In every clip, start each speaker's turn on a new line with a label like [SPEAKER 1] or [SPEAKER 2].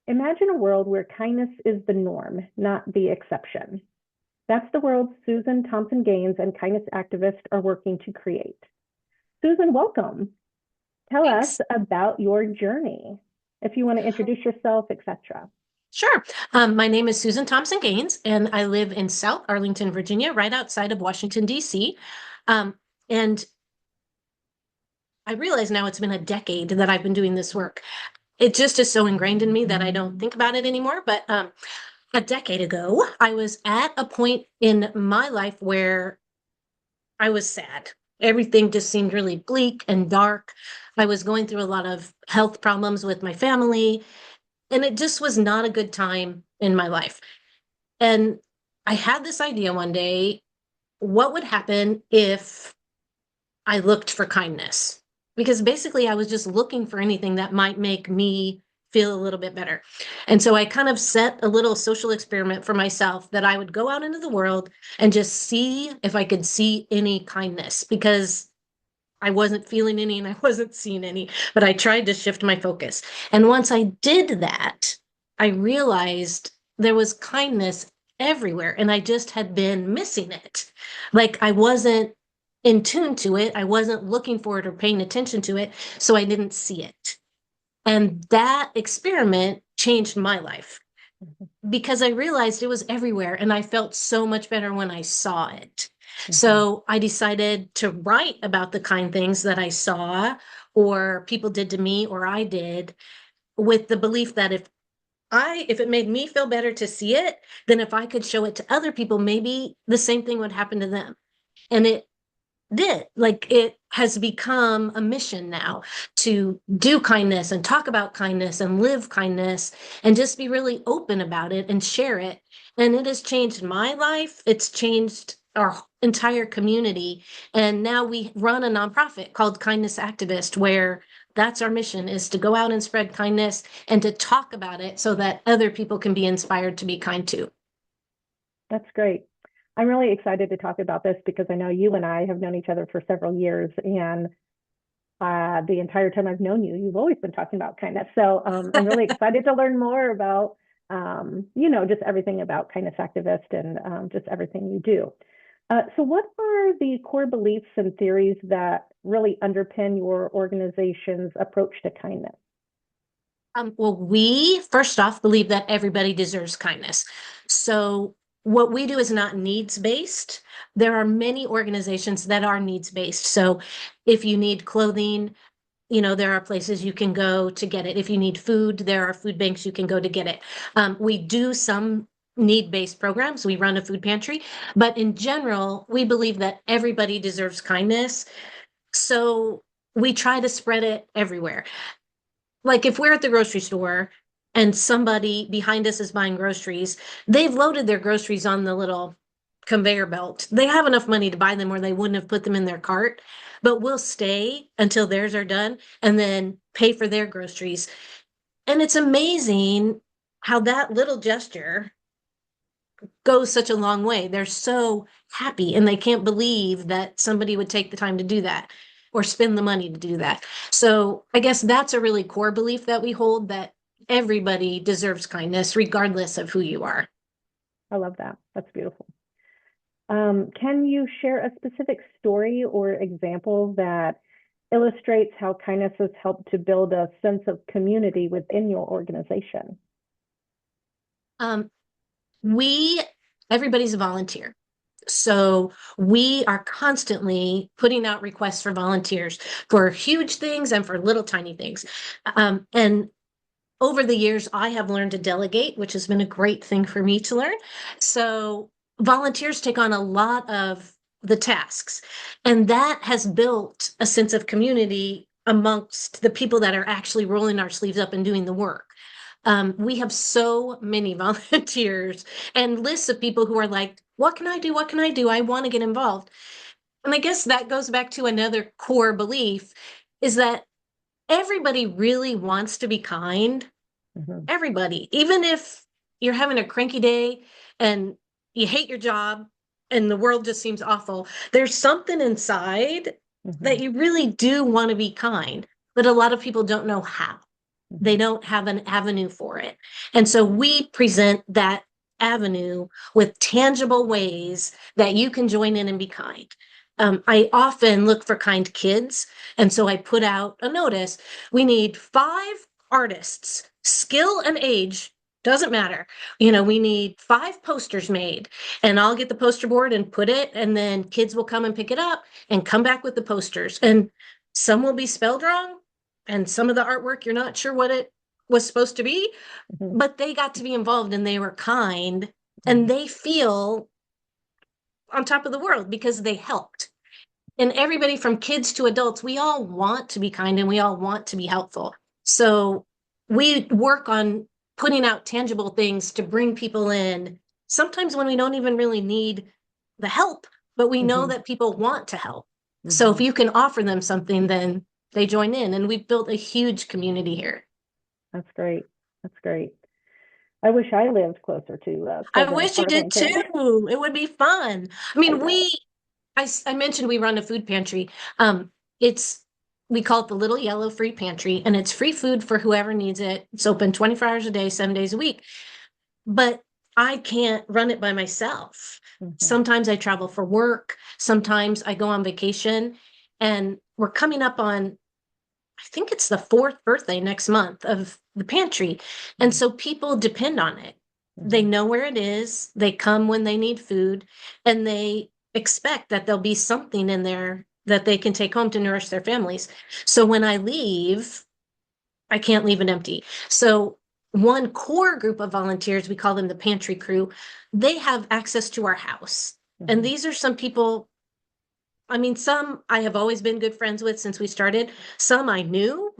[SPEAKER 1] Imagine a world where kindness is the norm, not the exception. That's the world Susan Thompson-Gaines and kindness activists are working to create. Susan, welcome. Tell us
[SPEAKER 2] Thanks.
[SPEAKER 1] about your journey. If you want to introduce yourself, etc.
[SPEAKER 2] Sure. My name is Susan Thompson-Gaines, and I live in South Arlington, Virginia, right outside of Washington, D.C. And I realize now it's been a decade that I've been doing this work. It just is so ingrained in me that I don't think about it anymore. But a decade ago, I was at a point in my life where I was sad. Everything just seemed really bleak and dark. I was going through a lot of health problems with my family, and it just was not a good time in my life. And I had this idea one day, what would happen if I looked for kindness? Because basically, I was just looking for anything that might make me feel a little bit better. And so I kind of set a little social experiment for myself that I would go out into the world and just see if I could see any kindness because I wasn't feeling any and I wasn't seeing any, but I tried to shift my focus. And once I did that, I realized there was kindness everywhere and I just had been missing it. Like I wasn't in tune to it, I wasn't looking for it or paying attention to it, so I didn't see it. And that experiment changed my life because I realized it was everywhere and I felt so much better when I saw it.
[SPEAKER 1] Mhm.
[SPEAKER 2] So I decided to write about the kind things that I saw or people did to me or I did with the belief that if it made me feel better to see it, then if I could show it to other people, maybe the same thing would happen to them. And it did. Like it has become a mission now to do kindness and talk about kindness and live kindness and just be really open about it and share it. And it has changed my life. It's changed our entire community. And now we run a nonprofit called Kindness Activist, where that's our mission is to go out and spread kindness and to talk about it so that other people can be inspired to be kind too.
[SPEAKER 1] That's great. I'm really excited to talk about this because I know you and I have known each other for several years, and the entire time I've known you, you've always been talking about kindness. So I'm really excited to learn more about, just everything about kindness activist and just everything you do. So, what are the core beliefs and theories that really underpin your organization's approach to kindness?
[SPEAKER 2] Well, we first off believe that everybody deserves kindness. So, what we do is not needs based. There are many organizations that are needs based. So, if you need clothing, there are places you can go to get it. If you need food, there are food banks you can go to get it. We do some need based programs. We run a food pantry, but in general, we believe that everybody deserves kindness. So, we try to spread it everywhere. Like if we're at the grocery store and somebody behind us is buying groceries, they've loaded their groceries on the little conveyor belt. They have enough money to buy them or they wouldn't have put them in their cart, but we'll stay until theirs are done and then pay for their groceries. And it's amazing how that little gesture goes such a long way. They're so happy and they can't believe that somebody would take the time to do that or spend the money to do that. So I guess that's a really core belief that we hold that everybody deserves kindness, regardless of who you are.
[SPEAKER 1] I love that. That's beautiful. Can you share a specific story or example that illustrates how kindness has helped to build a sense of community within your organization?
[SPEAKER 2] Um, we, everybody's a volunteer. So we are constantly putting out requests for volunteers for huge things and for little tiny things. And over the years, I have learned to delegate, which has been a great thing for me to learn. So volunteers take on a lot of the tasks, and that has built a sense of community amongst the people that are actually rolling our sleeves up and doing the work. We have so many volunteers and lists of people who are like, what can I do? What can I do? I want to get involved. And I guess that goes back to another core belief is that everybody really wants to be kind.
[SPEAKER 1] Mhm.
[SPEAKER 2] Everybody, even if you're having a cranky day and you hate your job and the world just seems awful, there's something inside that
[SPEAKER 1] Mhm.
[SPEAKER 2] you really do want to be kind, but a lot of people don't know how. They
[SPEAKER 1] Mhm.
[SPEAKER 2] don't have an avenue for it. And so we present that avenue with tangible ways that you can join in and be kind. I often look for kind kids. And so I put out a notice. We need 5 artists, skill and age, doesn't matter. We need 5 posters made, and I'll get the poster board and put it, and then kids will come and pick it up and come back with the posters. And some will be spelled wrong, and some of the artwork you're not sure what it was supposed to be,
[SPEAKER 1] Mhm.
[SPEAKER 2] but they got to be involved and they were kind, and
[SPEAKER 1] Mhm.
[SPEAKER 2] they feel on top of the world because they helped. And everybody from kids to adults, we all want to be kind and we all want to be helpful. So we work on putting out tangible things to bring people in, sometimes when we don't even really need the help, but we know
[SPEAKER 1] Mhm.
[SPEAKER 2] that people want to help. So if
[SPEAKER 1] Mhm.
[SPEAKER 2] you can offer them something, then they join in. And we've built a huge community here.
[SPEAKER 1] That's great. That's great. I wish I lived closer to
[SPEAKER 2] I
[SPEAKER 1] Sylvan
[SPEAKER 2] wish you did
[SPEAKER 1] Apartment because
[SPEAKER 2] too. It would be fun. I
[SPEAKER 1] I
[SPEAKER 2] mean,
[SPEAKER 1] know.
[SPEAKER 2] I mentioned we run a food pantry. It's we call it the Little Yellow Free Pantry, and it's free food for whoever needs it. It's open 24 hours a day, 7 days a week. But I can't run it by myself.
[SPEAKER 1] Mhm.
[SPEAKER 2] Sometimes I travel for work. Sometimes I go on vacation, and we're coming up on, I think it's the 4th birthday next month of the pantry. And
[SPEAKER 1] Mhm.
[SPEAKER 2] so people depend on it. They
[SPEAKER 1] Mhm.
[SPEAKER 2] know where it is. They come when they need food, and they expect that there'll be something in there that they can take home to nourish their families. So when I leave, I can't leave it empty. So one core group of volunteers, we call them the pantry crew, they have access to our house. And
[SPEAKER 1] Mhm.
[SPEAKER 2] these are some people, I mean, some I have always been good friends with since we started. Some I knew,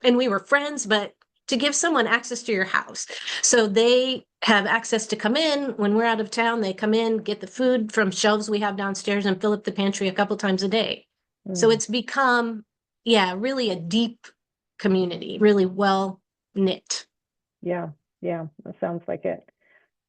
[SPEAKER 2] and we were friends, but to give someone access to your house. So they have access to come in when we're out of town. They come in, get the food from shelves we have downstairs, and fill up the pantry a couple times a day. So
[SPEAKER 1] Mm.
[SPEAKER 2] it's become, yeah, really a deep community, really well knit.
[SPEAKER 1] Yeah. Yeah. That sounds like it.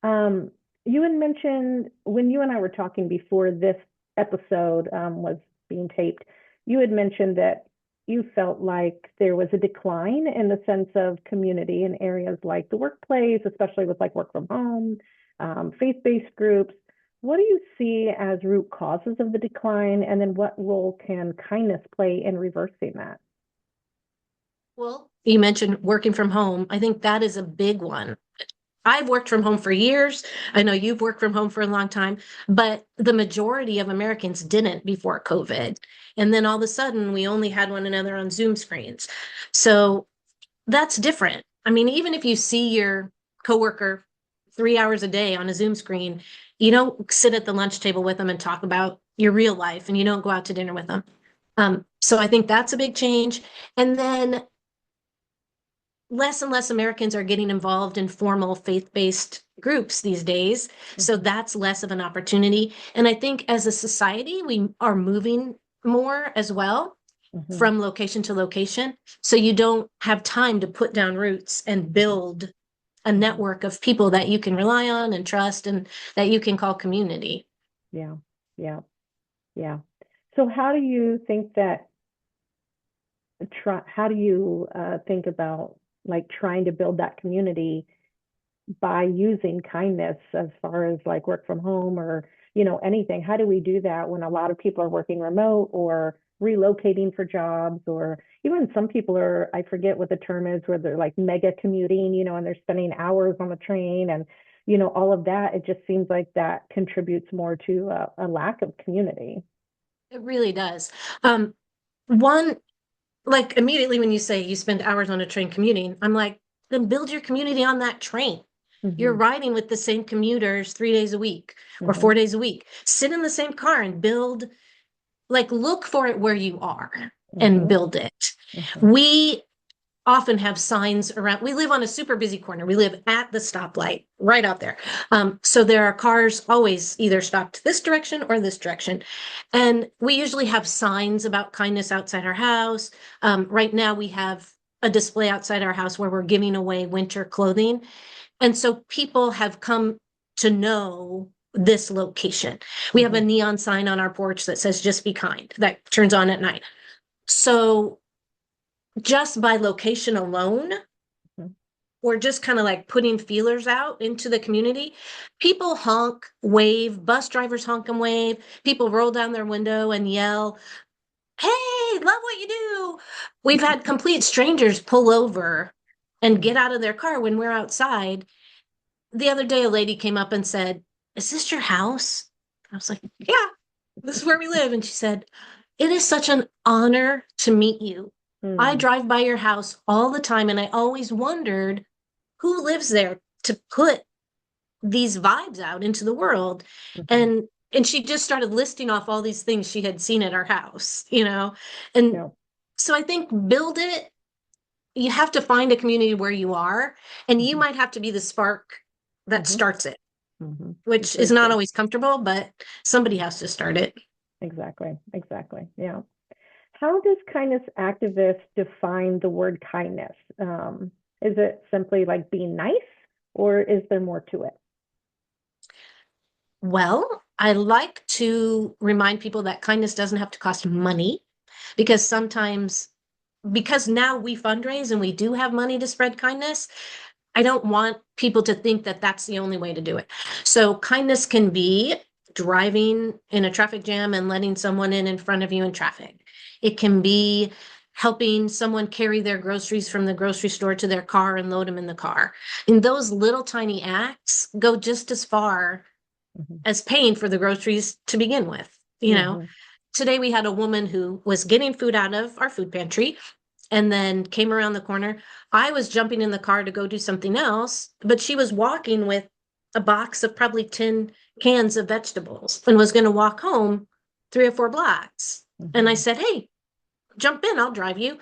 [SPEAKER 1] Um, you had mentioned when you and I were talking before this episode was being taped, you had mentioned that you felt like there was a decline in the sense of community in areas like the workplace, especially with like work from home, faith-based groups. What do you see as root causes of the decline, and then what role can kindness play in reversing that?
[SPEAKER 2] Well, you mentioned working from home. I think that is a big one. I've worked from home for years. I know you've worked from home for a long time, but the majority of Americans didn't before COVID. And then all of a sudden, we only had one another on Zoom screens. So that's different. I mean, even if you see your coworker 3 hours a day on a Zoom screen, you don't sit at the lunch table with them and talk about your real life, and you don't go out to dinner with them. So I think that's a big change. And then less and less Americans are getting involved in formal faith-based groups these days. So
[SPEAKER 1] Mhm.
[SPEAKER 2] that's less of an opportunity. And I think as a society, we are moving more as well
[SPEAKER 1] Mhm.
[SPEAKER 2] from location to location. So you don't have time to put down roots and build a
[SPEAKER 1] Mhm.
[SPEAKER 2] network of people that you can rely on and trust and that you can call community.
[SPEAKER 1] Yeah. Yeah. Yeah. So how do you think that how do you think about like trying to build that community by using kindness as far as like work from home or anything? How do we do that when a lot of people are working remote or relocating for jobs, or even some people are, I forget what the term is, where they're like mega commuting, and they're spending hours on the train and all of that. It just seems like that contributes more to a lack of community.
[SPEAKER 2] It really does. Um, one like immediately when you say you spend hours on a train commuting, I'm like, then build your community on that train. You're
[SPEAKER 1] Hmm.
[SPEAKER 2] riding with the same commuters 3 days a week or
[SPEAKER 1] Hmm.
[SPEAKER 2] 4 days a week. Sit in the same car and build, like, look for it where you are and
[SPEAKER 1] Hmm.
[SPEAKER 2] build it.
[SPEAKER 1] Hmm.
[SPEAKER 2] We often have signs around. We live on a super busy corner. We live at the stoplight, right out there. So there are cars always either stopped this direction or this direction. And we usually have signs about kindness outside our house. Right now, we have a display outside our house where we're giving away winter clothing. And so people have come to know this location. We have a
[SPEAKER 1] Hmm.
[SPEAKER 2] neon sign on our porch that says, just be kind, that turns on at night. So just by location alone,
[SPEAKER 1] Mhm.
[SPEAKER 2] or just kind of like putting feelers out into the community, people honk, wave, bus drivers honk and wave, people roll down their window and yell, "Hey, love what you do." We've had complete strangers pull over and get out of their car when we're outside. The other day, a lady came up and said, "Is this your house?" I was like, "Yeah, this is where we live." And she said, "It is such an honor to meet you. I
[SPEAKER 1] Mm,
[SPEAKER 2] drive by your house all the time, and I always wondered who lives there to put these vibes out into the world."
[SPEAKER 1] mhm.
[SPEAKER 2] And she just started listing off all these things she had seen at our house, you know. And
[SPEAKER 1] Yeah.
[SPEAKER 2] so I think build it. You have to find a community where you are, and you
[SPEAKER 1] Mhm,
[SPEAKER 2] might have to be the spark that
[SPEAKER 1] mhm,
[SPEAKER 2] starts it,
[SPEAKER 1] mhm. That's
[SPEAKER 2] which is
[SPEAKER 1] very
[SPEAKER 2] not
[SPEAKER 1] true.
[SPEAKER 2] always comfortable, but somebody has to start it.
[SPEAKER 1] Exactly. Exactly. Yeah. How does kindness activists define the word kindness? Is it simply like being nice, or is there more to it?
[SPEAKER 2] Well, I like to remind people that kindness doesn't have to cost money, because sometimes, because now we fundraise and we do have money to spread kindness, I don't want people to think that that's the only way to do it. So kindness can be driving in a traffic jam and letting someone in front of you in traffic. It can be helping someone carry their groceries from the grocery store to their car and load them in the car. And those little tiny acts go just as far
[SPEAKER 1] Mhm,
[SPEAKER 2] as paying for the groceries to begin with. You know,
[SPEAKER 1] mhm,
[SPEAKER 2] today we had a woman who was getting food out of our food pantry and then came around the corner. I was jumping in the car to go do something else, but she was walking with a box of probably 10 cans of vegetables and was going to walk home 3 or 4 blocks. And I
[SPEAKER 1] mhm,
[SPEAKER 2] said, "Hey, jump in, I'll drive you."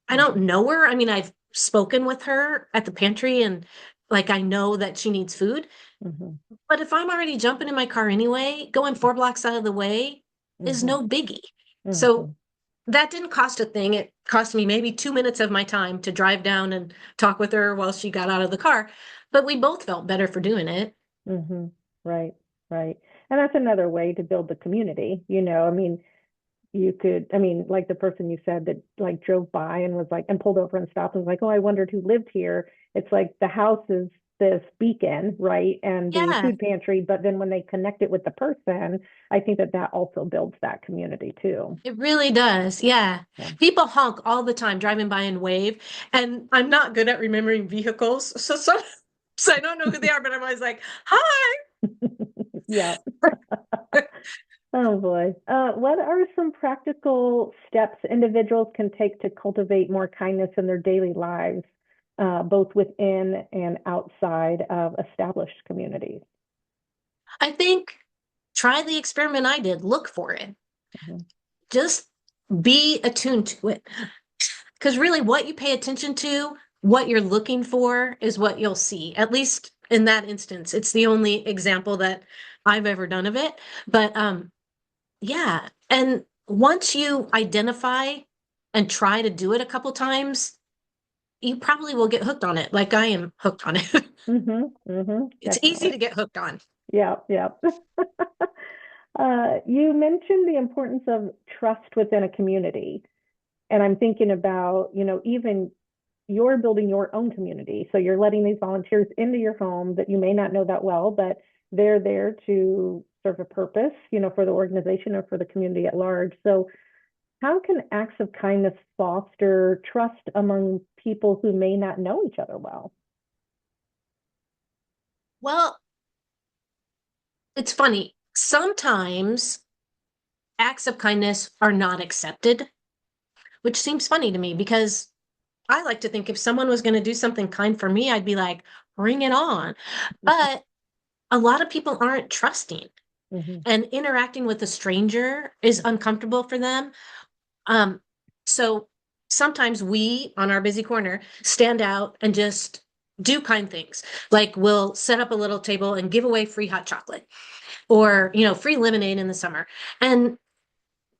[SPEAKER 2] I don't
[SPEAKER 1] mhm,
[SPEAKER 2] know her. I mean, I've spoken with her at the pantry and like I know that she needs food.
[SPEAKER 1] mhm,
[SPEAKER 2] But if I'm already jumping in my car anyway, going 4 blocks out of the way is
[SPEAKER 1] mhm,
[SPEAKER 2] no biggie. So
[SPEAKER 1] mhm.
[SPEAKER 2] that didn't cost a thing. It cost me maybe 2 minutes of my time to drive down and talk with her while she got out of the car. But we both felt better for doing it.
[SPEAKER 1] Mhm. Right, right. And that's another way to build the community. I mean, you could, I mean, like the person you said that like drove by and was like, and pulled over and stopped and was like, oh, I wondered who lived here. It's like the house is this beacon, right? And the
[SPEAKER 2] Yeah,
[SPEAKER 1] food pantry. But then when they connect it with the person, I think that that also builds that community too.
[SPEAKER 2] it really does. Yeah.
[SPEAKER 1] Yeah.
[SPEAKER 2] People honk all the time driving by and wave. And I'm not good at remembering vehicles. So sometimes I don't know who they are, but I'm always like, "Hi."
[SPEAKER 1] Yeah. Oh boy. What are some practical steps individuals can take to cultivate more kindness in their daily lives, both within and outside of established communities?
[SPEAKER 2] I think try the experiment I did. Look for it.
[SPEAKER 1] Mhm,
[SPEAKER 2] Just be attuned to it. Because really, what you pay attention to, what you're looking for, is what you'll see. At least in that instance, it's the only example that I've ever done of it. But yeah. And once you identify and try to do it a couple times, you probably will get hooked on it, like I am hooked on it. It's easy
[SPEAKER 1] definitely.
[SPEAKER 2] to get hooked on.
[SPEAKER 1] Yeah, yeah. You mentioned the importance of trust within a community. And I'm thinking about, even you're building your own community. So you're letting these volunteers into your home that you may not know that well, but they're there to serve a purpose, for the organization or for the community at large. So how can acts of kindness foster trust among people who may not know each other well?
[SPEAKER 2] Well, it's funny. Sometimes acts of kindness are not accepted, which seems funny to me because I like to think if someone was going to do something kind for me, I'd be like, bring it on. But a lot of people aren't trusting,
[SPEAKER 1] Mm-hmm.
[SPEAKER 2] and interacting with a stranger is uncomfortable for them. So sometimes we on our busy corner stand out and just do kind things. Like we'll set up a little table and give away free hot chocolate or, free lemonade in the summer. And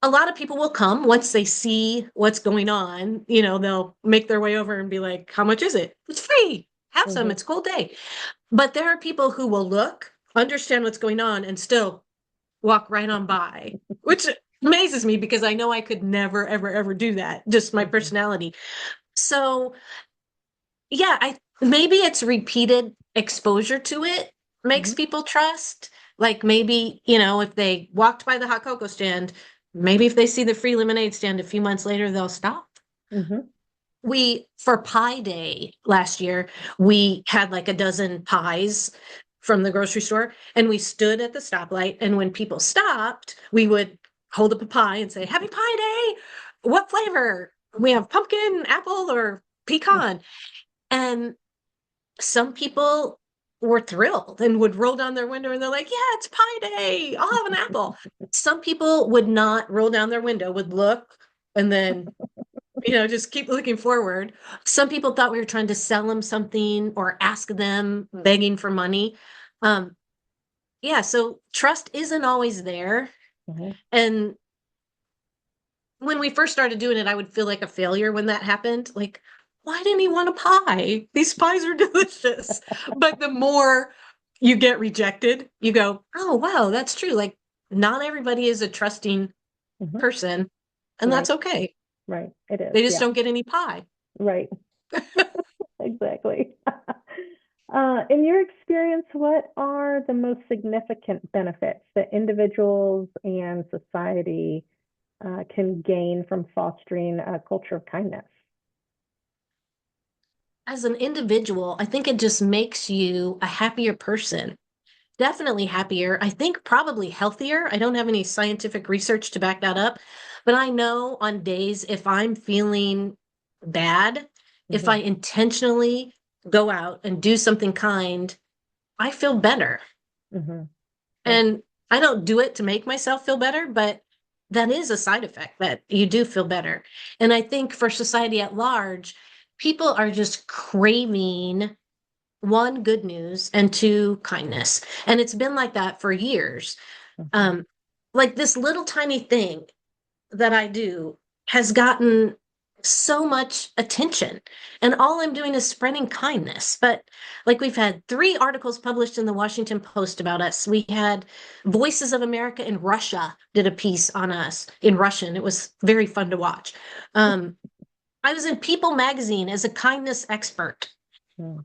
[SPEAKER 2] a lot of people will come once they see what's going on. They'll make their way over and be like, "How much is it?" "It's free. Have some.
[SPEAKER 1] Mm-hmm.
[SPEAKER 2] It's a cold day." But there are people who will look, understand what's going on, and still walk right on by, which amazes me because I know I could never, ever, ever do that. Just my
[SPEAKER 1] Mhm.
[SPEAKER 2] personality. So yeah, I maybe it's repeated exposure to it makes
[SPEAKER 1] Mhm.
[SPEAKER 2] people trust. Like maybe, you know, if they walked by the hot cocoa stand, maybe if they see the free lemonade stand a few months later, they'll stop.
[SPEAKER 1] Mhm.
[SPEAKER 2] We, for Pie Day last year, we had like a dozen pies from the grocery store and we stood at the stoplight. And when people stopped, we would hold up a pie and say, Happy Pie Day. What flavor? We have pumpkin, apple, or pecan. And some people were thrilled and would roll down their window and they're like, yeah, it's Pie Day. I'll have an apple. Some people would not roll down their window, would look and then, you know, just keep looking forward. Some people thought we were trying to sell them something or ask them, begging for money. Um, yeah, so trust isn't always there.
[SPEAKER 1] Mhm.
[SPEAKER 2] And when we first started doing it, I would feel like a failure when that happened. Like, why didn't he want a pie? These pies are delicious. But the more you get rejected, you go, oh, wow, that's true. Like, not everybody is a trusting
[SPEAKER 1] Mhm.
[SPEAKER 2] person, and
[SPEAKER 1] Right.
[SPEAKER 2] that's okay.
[SPEAKER 1] Right. It is.
[SPEAKER 2] They just
[SPEAKER 1] Yeah.
[SPEAKER 2] don't get any pie.
[SPEAKER 1] Right. Exactly. In your experience, what are the most significant benefits that individuals and society can gain from fostering a culture of kindness?
[SPEAKER 2] As an individual, I think it just makes you a happier person. Definitely happier. I think probably healthier. I don't have any scientific research to back that up, but I know on days if I'm feeling bad, if I
[SPEAKER 1] Hmm.
[SPEAKER 2] intentionally go out and do something kind, I feel better.
[SPEAKER 1] Hmm. Yep.
[SPEAKER 2] And I don't do it to make myself feel better, but that is a side effect that you do feel better. And I think for society at large, people are just craving one, good news, and two, kindness. And it's been like that for years.
[SPEAKER 1] Hmm.
[SPEAKER 2] Um, like this little tiny thing that I do has gotten so much attention. And all I'm doing is spreading kindness. But like we've had 3 articles published in the Washington Post about us. We had Voices of America in Russia did a piece on us in Russian. It was very fun to watch. Um, I was in People magazine as a kindness expert.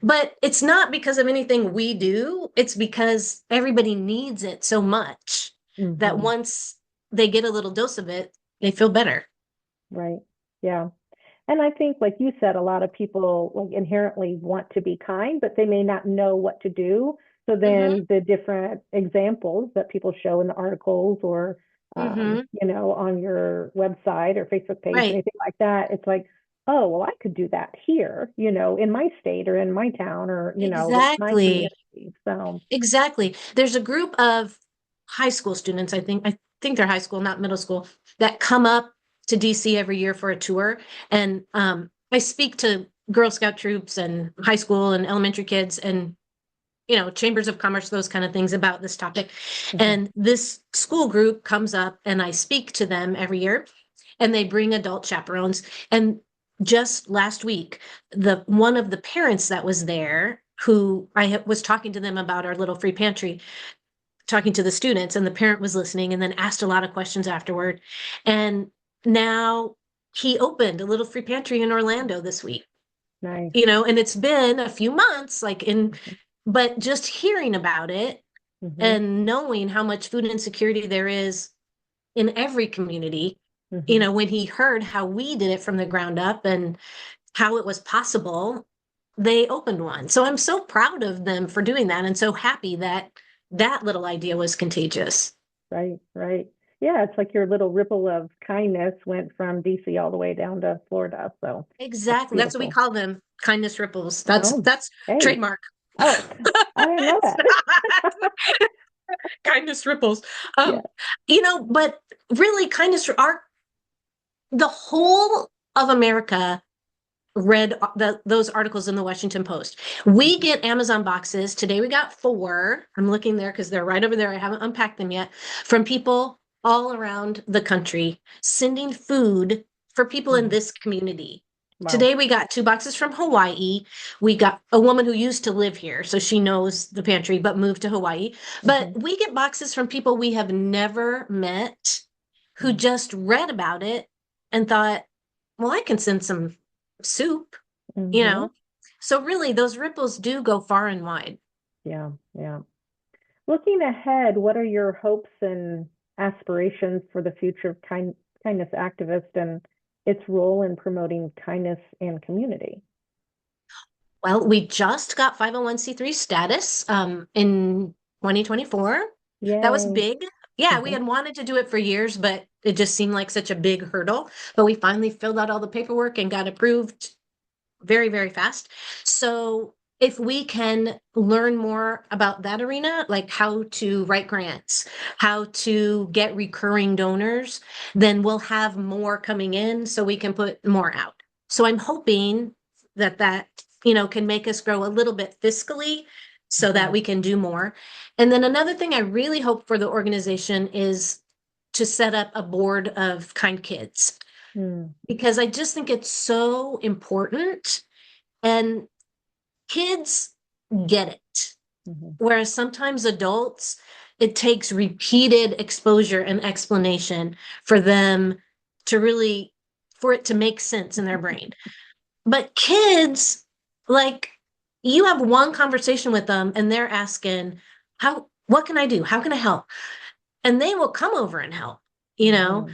[SPEAKER 2] But it's not because of anything we do. It's because everybody needs it so much that
[SPEAKER 1] Hmm.
[SPEAKER 2] once they get a little dose of it, they feel better.
[SPEAKER 1] Right. Yeah. And I think, like you said, a lot of people like inherently want to be kind, but they may not know what to do. So
[SPEAKER 2] Mm-hmm.
[SPEAKER 1] then the different examples that people show in the articles or,
[SPEAKER 2] Mm-hmm.
[SPEAKER 1] on your website or Facebook page,
[SPEAKER 2] Right.
[SPEAKER 1] anything like that, it's like, oh, well, I could do that here, in my state or in my town or, with my
[SPEAKER 2] Exactly.
[SPEAKER 1] community. So,
[SPEAKER 2] Exactly. There's a group of high school students, I think they're high school, not middle school, that come up to DC every year for a tour. And I speak to Girl Scout troops and high school and elementary kids and chambers of commerce, those kind of things about this topic.
[SPEAKER 1] mhm,
[SPEAKER 2] And this school group comes up and I speak to them every year and they bring adult chaperones. And just last week, the one of the parents that was there who was talking to them about our little free pantry, talking to the students, and the parent was listening and then asked a lot of questions afterward. And now he opened a little free pantry in Orlando this week,
[SPEAKER 1] nice.
[SPEAKER 2] and it's been a few months, but just hearing about it
[SPEAKER 1] Hmm.
[SPEAKER 2] and knowing how much food insecurity there is in every community,
[SPEAKER 1] Hmm.
[SPEAKER 2] when he heard how we did it from the ground up and how it was possible, they opened one. So I'm so proud of them for doing that and so happy that that little idea was contagious.
[SPEAKER 1] Right, right. Yeah, it's like your little ripple of kindness went from DC all the way down to Florida. So that's
[SPEAKER 2] Exactly. That's what we
[SPEAKER 1] beautiful.
[SPEAKER 2] call them, kindness ripples. That's
[SPEAKER 1] Oh,
[SPEAKER 2] that's
[SPEAKER 1] hey.
[SPEAKER 2] trademark.
[SPEAKER 1] Oh, I didn't know that.
[SPEAKER 2] Kindness ripples.
[SPEAKER 1] Yeah.
[SPEAKER 2] But really the whole of America read those articles in the Washington Post. We
[SPEAKER 1] Mhm.
[SPEAKER 2] get Amazon boxes. Today we got 4. I'm looking there because they're right over there. I haven't unpacked them yet. From people all around the country sending food for people in
[SPEAKER 1] Mhm.
[SPEAKER 2] this community.
[SPEAKER 1] Wow.
[SPEAKER 2] Today we got 2 boxes from Hawaii. We got a woman who used to live here, so she knows the pantry, but moved to Hawaii. But
[SPEAKER 1] Hmm.
[SPEAKER 2] we get boxes from people we have never met who just read about it and thought, well, I can send some soup, you
[SPEAKER 1] Mm-hmm.
[SPEAKER 2] know? So really, those ripples do go far and wide.
[SPEAKER 1] Yeah, yeah. Looking ahead, what are your hopes and aspirations for the future of kindness activist and its role in promoting kindness and community?
[SPEAKER 2] Well, we just got 501(c)(3) status in 2024. That was
[SPEAKER 1] Yay.
[SPEAKER 2] big. Yeah, we
[SPEAKER 1] Hmm.
[SPEAKER 2] had wanted to do it for years, but it just seemed like such a big hurdle. But we finally filled out all the paperwork and got approved very, very fast. So if we can learn more about that arena, like how to write grants, how to get recurring donors, then we'll have more coming in so we can put more out. So I'm hoping that can make us grow a little bit fiscally so that
[SPEAKER 1] Hmm.
[SPEAKER 2] we can do more. And then another thing I really hope for the organization is to set up a board of kind kids
[SPEAKER 1] Mm.
[SPEAKER 2] because I just think it's so important and kids get it.
[SPEAKER 1] Hmm.
[SPEAKER 2] Whereas sometimes adults, it takes repeated exposure and explanation for them to really, for it to make sense in their brain. But kids, like, you have one conversation with them and they're asking, what can I do? How can I help? And they will come over and help, you know?
[SPEAKER 1] Hmm.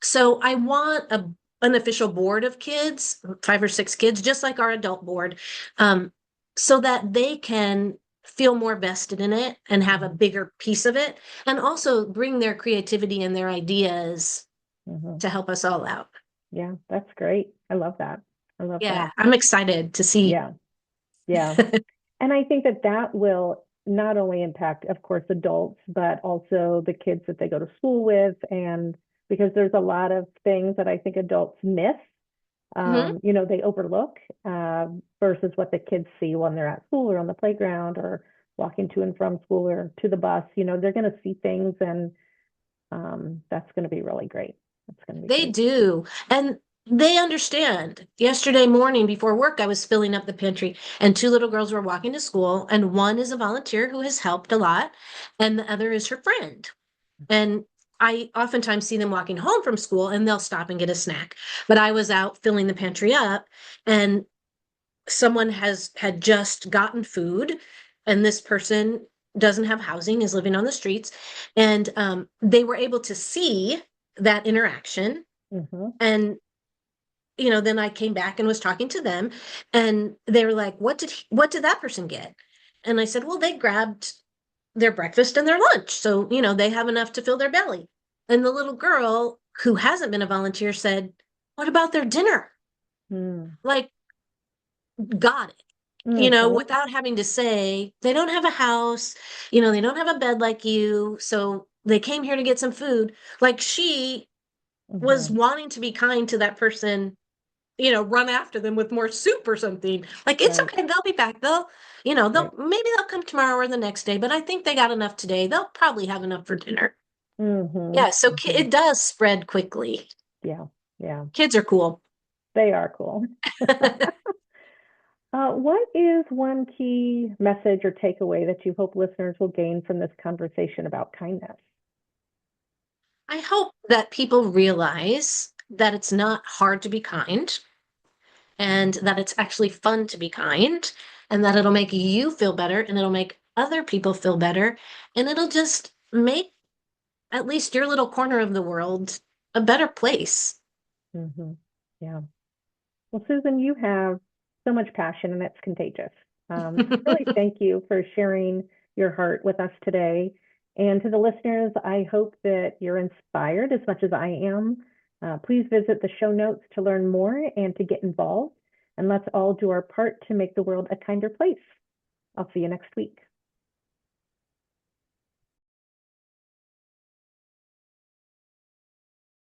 [SPEAKER 2] So I want an official board of kids, 5 or 6 kids, just like our adult board, um, so that they can feel more vested in it and have a
[SPEAKER 1] Hmm.
[SPEAKER 2] bigger piece of it, and also bring their creativity and their ideas
[SPEAKER 1] Hmm.
[SPEAKER 2] to help us all out.
[SPEAKER 1] Yeah, that's great. I love that. I love
[SPEAKER 2] Yeah,
[SPEAKER 1] that.
[SPEAKER 2] I'm excited to see.
[SPEAKER 1] Yeah, yeah. And I think that that will not only impact, of course, adults, but also the kids that they go to school with. And because there's a lot of things that I think adults miss,
[SPEAKER 2] Mhm.
[SPEAKER 1] they overlook versus what the kids see when they're at school or on the playground or walking to and from school or to the bus. They're going to see things, and that's going to be really great. That's going to be
[SPEAKER 2] They
[SPEAKER 1] great.
[SPEAKER 2] do. And they understand. Yesterday morning before work, I was filling up the pantry, and 2 little girls were walking to school, and one is a volunteer who has helped a lot, and the other is her friend. And I oftentimes see them walking home from school and they'll stop and get a snack. But I was out filling the pantry up, and someone had just gotten food, and this person doesn't have housing, is living on the streets, and they were able to see that interaction.
[SPEAKER 1] Mm-hmm.
[SPEAKER 2] And then I came back and was talking to them, and they were like, what did that person get? And I said, well, they grabbed their breakfast and their lunch, so they have enough to fill their belly. And the little girl who hasn't been a volunteer said, what about their dinner?
[SPEAKER 1] Mm.
[SPEAKER 2] Like, got it,
[SPEAKER 1] Mm-hmm.
[SPEAKER 2] without having to say they don't have a house, they don't have a bed like you, so they came here to get some food. Like, she was
[SPEAKER 1] Mm-hmm.
[SPEAKER 2] wanting to be kind to that person, run after them with more soup or something. Like, it's
[SPEAKER 1] Right.
[SPEAKER 2] okay, they'll be back.
[SPEAKER 1] Right.
[SPEAKER 2] They'll come tomorrow or the next day, but I think they got enough today. They'll probably have enough for dinner.
[SPEAKER 1] Mm-hmm.
[SPEAKER 2] Yeah, so
[SPEAKER 1] Mm-hmm.
[SPEAKER 2] it does spread quickly.
[SPEAKER 1] Yeah. Yeah.
[SPEAKER 2] Kids are cool.
[SPEAKER 1] They are cool. What is one key message or takeaway that you hope listeners will gain from this conversation about kindness?
[SPEAKER 2] I hope that people realize that it's not hard to be kind, and that it's actually fun to be kind, and that it'll make you feel better, and it'll make other people feel better, and it'll just make at least your little corner of the world a better place.
[SPEAKER 1] Mm-hmm. Yeah. Well, Susan, you have so much passion and it's contagious. Really, thank you for sharing your heart with us today. And to the listeners, I hope that you're inspired as much as I am. Please visit the show notes to learn more and to get involved. And let's all do our part to make the world a kinder place. I'll see you next week.